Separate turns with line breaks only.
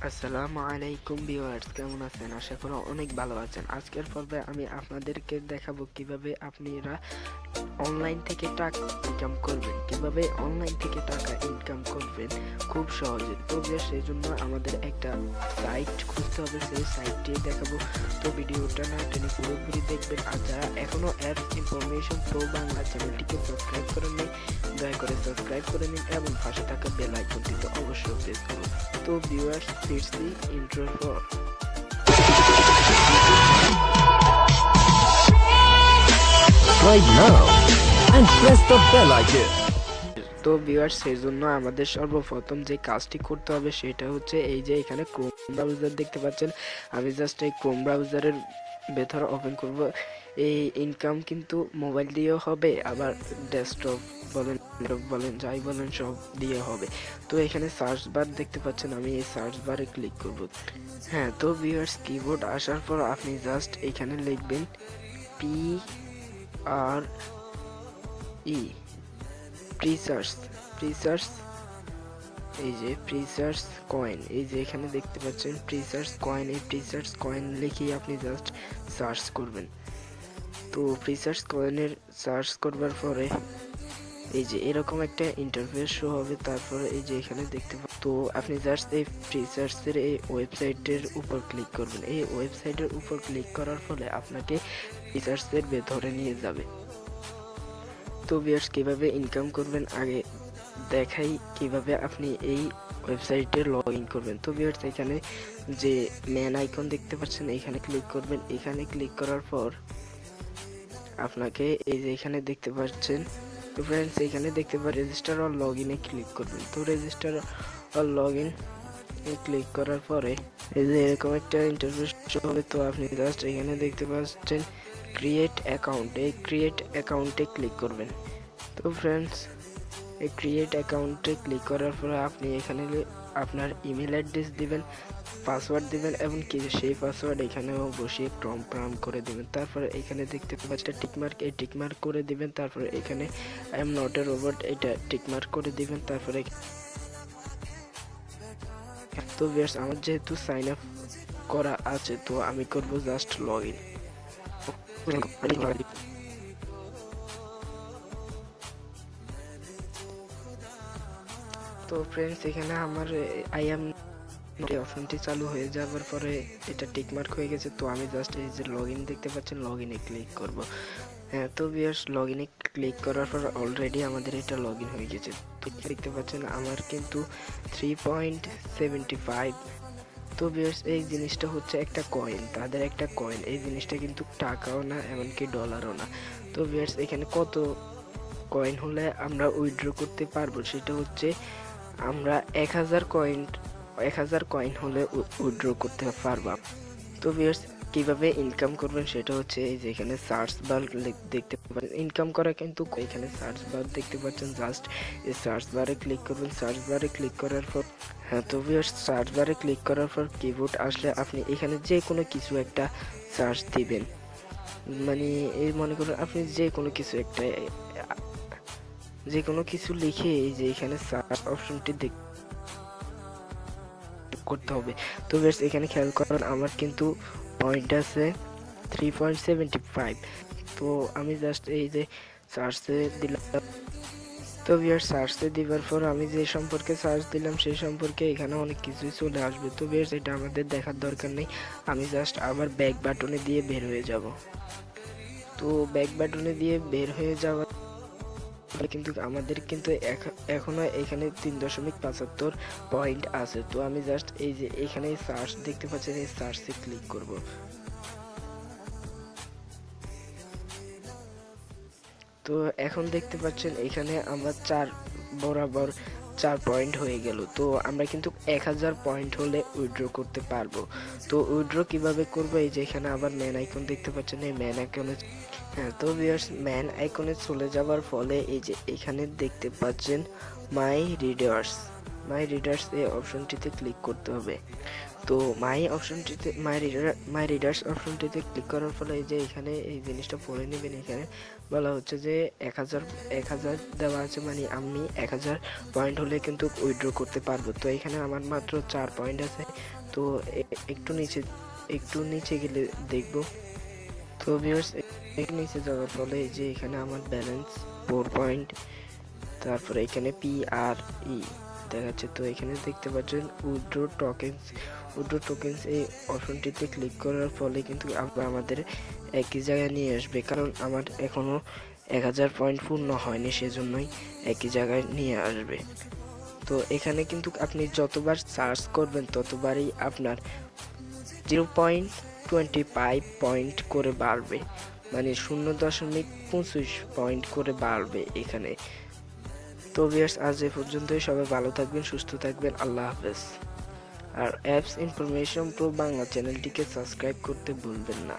আসসালামু আলাইকুম ভিউয়ার্স, কেমন আছেন? আশা করি অনেক ভালো আছেন। আজকের পর্বে আমি আপনাদেরকে দেখাবো কিভাবে আপনারা অনলাইন থেকে টাকা ইনকাম করবেন, খুব সহজে। তো সেই জন্য আমাদের একটা সাইট খুঁজতে হবে, সেই সাইটটি দেখাবো। তো ভিডিওটা না টেনে পুরোপুরি দেখবেন। আর যারা এখনো অ্যাপস ইনফরমেশন প্রো বাংলা চ্যানেলটিকে সাবস্ক্রাইব করেন নাই, দয়া করে সাবস্ক্রাইব করে নিন এবং পাশে থাকা বেল আইকনটি তো অবশ্যই প্রেস করুন। তো viewers, let's see intro for
Subscribe now and press the bell icon.
তো ভিউয়ার্স, সেই জন্য আমাদের সর্বপ্রথম যে কাজটি করতে হবে সেটা হচ্ছে এই যে এখানে ক্রোম ব্রাউজার দেখতে পাচ্ছেন। আমি জাস্ট এই ক্রোম ব্রাউজারের ভেতর ওপেন করব। এই ইনকাম কিন্তু মোবাইল দিয়েও হবে, আবার ডেস্কটপ বলেন যাই বলেন সব দিয়ে হবে। তো এখানে সার্চ বার দেখতে পাচ্ছেন, আমি এই সার্চ বারে ক্লিক করব। হ্যাঁ, তো ভিউয়ার্স, কিবোর্ড আসার পর আপনি জাস্ট এখানে লিখবেন PRE প্রিসার্চ, এই যে প্রিসার্চ কয়েন, এই যে এখানে দেখতে পাচ্ছেন প্রিসার্চ কয়েন। এই প্রিসার্চ কয়েন লিখেই আপনি জাস্ট সার্চ করবেন। তো প্রিসার্চ কয়েনের সার্চ করবার পরে এই যে এরকম একটা ইন্টারফেস শো হবে। তারপরে এই যে এখানে দেখতে তো আপনি জাস্ট এই প্রিসার্চের এই ওয়েবসাইটের উপর ক্লিক করবেন। এই ওয়েবসাইটের উপর ক্লিক করার ফলে আপনাকে প্রিসার্চের ভেতরে নিয়ে যাবে। তো ভিউয়ার্স, কিভাবে ইনকাম করবেন আগে দেখাই, কিভাবে আপনি এই ওয়েবসাইটে লগ ইন করবেন। তো ভিউয়ার্স, এখানে যে মেন আইকন দেখতে পাচ্ছেন এখানে ক্লিক করবেন। এখানে ক্লিক করার পর আপনাকে এই যে এখানে দেখতে পাচ্ছেন, তো ফ্রেন্ডস এখানে দেখতে পাচ্ছেন রেজিস্টার অর লগ ইনে ক্লিক করবেন। তো register or log in click করার পরে এই যে এরকম একটা ইন্টারফেস হবে। তো আপনি জাস্ট এখানে দেখতে পাচ্ছেন ক্রিয়েট অ্যাকাউন্ট, এই ক্রিয়েট অ্যাকাউন্টে ক্লিক করবেন। তো ফ্রেন্ডস, এই ক্রিয়েট অ্যাকাউন্টে ক্লিক করার পরে আপনি এখানে আপনার ইমেল অ্যাড্রেস দিবেন, পাসওয়ার্ড দিবেন এবং কি সেই পাসওয়ার্ড এখানেও বসিয়ে কনফার্ম করে দিবেন। তারপরে এখানে দেখতে পাচ্ছেন টিকমার্ক, এই টিকমার্ক করে দিবেন। তারপরে এখানে I am not a robot, এটা টিকমার্ক করে দিবেন। তারপরে তো ভিউয়ার্স, আমার যেহেতু সাইন আপ করা আছে তো আমি করব জাস্ট লগ ইন। তো ফ্রেন্ডস, এখানে আমার আই এম অপশনটি চালু হয়ে যাওয়ার পরে এটা টিকমার্ক হয়ে গেছে। তো আমি জাস্ট এই যে লগ ইন দেখতে পাচ্ছেন, লগ ইনে ক্লিক করব। হ্যাঁ, তো ভিউয়ার্স, লগ ইনে ক্লিক করার পর অলরেডি আমাদের এটা লগ ইন হয়ে গেছে। তো দেখতে পাচ্ছেন আমার কিন্তু 3.75। তো ভিউয়ার্স, এই জিনিসটা হচ্ছে একটা কয়েন, তাদের একটা কয়েন। এই জিনিসটা কিন্তু টাকাও না, এমনকি ডলারও না। তো ভিউয়ার্স, এখানে কত কয়েন হলে আমরা উইথড্র করতে পারবো সেটা হচ্ছে আমরা 1000 কয়েন হলে উইথড্র করতে পারবা। তো ভিউয়ার্স, কিভাবে ইনকাম করবেন সেটা হচ্ছে এই যে এখানে সার্চ বার দেখতে পাচ্ছেন। ইনকাম করা কিন্তু এখানে সার্চ বার দেখতে পাচ্ছেন, জাস্ট এই সার্চ বারে ক্লিক করবেন। সার্চ বারে ক্লিক করার পর হ্যাঁ, তো ভিউয়ার্স, সার্চ বারে ক্লিক করার পর কিবোর্ড আসলে আপনি এখানে যে কোনো কিছু একটা সার্চ দিবেন। মানে এই মনে করুন আপনি যে কোনো কিছু লিখে এই যে এখানে সার্চ অপশনটি করতে হবে। তো বেশ, এখানে খেয়াল করেন আমার কিন্তু পয়েন্ট আছে 3.75। তো আমি জাস্ট এই যে সার্চে দিলাম। তো ভিউয়ার্স, সার্চে দেওয়ার পর আমি যে সম্পর্কে সার্চ দিলাম সেই সম্পর্কে এখানে অনেক কিছুই চলে আসবে। তো ভিউয়ার্স, এটা আমাদের দেখার দরকার নেই। আমি জাস্ট আবার ব্যাক বাটনে দিয়ে বের হয়ে যাব। তো ব্যাক বাটনে দিয়ে বের হয়ে যাওয়ার কিন্তু আমাদের কিন্তু এখনো এখানে 3.75 পয়েন্ট আছে। তো আমি জাস্ট এই যে এখানে সার্চ দেখতে পাচ্ছেন, এই সার্চে ক্লিক করব। তো এখন দেখতে পাচ্ছেন এখানে আমরা বরাবর 4 পয়েন্ট হয়ে গেল। তো আমরা কিন্তু 1000 পয়েন্ট হলে উইথড্র করতে পারবো। তো উইথড্র কিভাবে করবো, এই যে এখানে আবার ম্যান আইকন দেখতে পাচ্ছেন, এই ম্যান আইকনে হ্যাঁ, তো ভিউয়ার্স, ম্যান আইকনে চলে যাওয়ার ফলে এই যে এখানে দেখতে পাচ্ছেন মাই রিডার্স এই অপশনটিতে ক্লিক করতে হবে। তো মাই রিডার্স অপশনটিতে ক্লিক করার ফলে এই যে এখানে এই জিনিসটা পড়ে নেবেন। এখানে বলা হচ্ছে যে 1000 দেওয়া আছে, মানে আমি 1000 পয়েন্ট হলে কিন্তু উইথড্র করতে পারবো। তো এখানে আমার মাত্র 4 পয়েন্ট আছে। তো একটু নিচে গেলে দেখব। তো ভিউয়ার্স একটু নিচে যাওয়ার ফলে এই যে এখানে আমার ব্যালেন্স 4 পয়েন্ট, তারপরে এখানে PRE দেখাচ্ছে। তো এখানে দেখতে পাচ্ছেন উইথড্র টোকেন্স এই অপশনটিতে ক্লিক করার ফলে কিন্তু আমাদের একই জায়গায় নিয়ে আসবে, কারণ আমার এখনো 1000 পয়েন্ট পূর্ণ হয়নি, সেজন্যই একই জায়গায় নিয়ে আসবে। তো এখানে কিন্তু আপনি যতবার সার্চ করবেন ততবারই আপনার 0.25 পয়েন্ট করে বাড়বে, মানে 0.25 পয়েন্ট করে বাড়বে এখানে। তো ভিউয়ার্স আজ এ পর্যন্তই। সবাই ভালো থাকবেন, সুস্থ থাকবেন, আল্লাহ হাফেজ। আর অ্যাপস ইনফরমেশন প্রো বাংলা চ্যানেলটিকে সাবস্ক্রাইব করতে ভুলবেন না।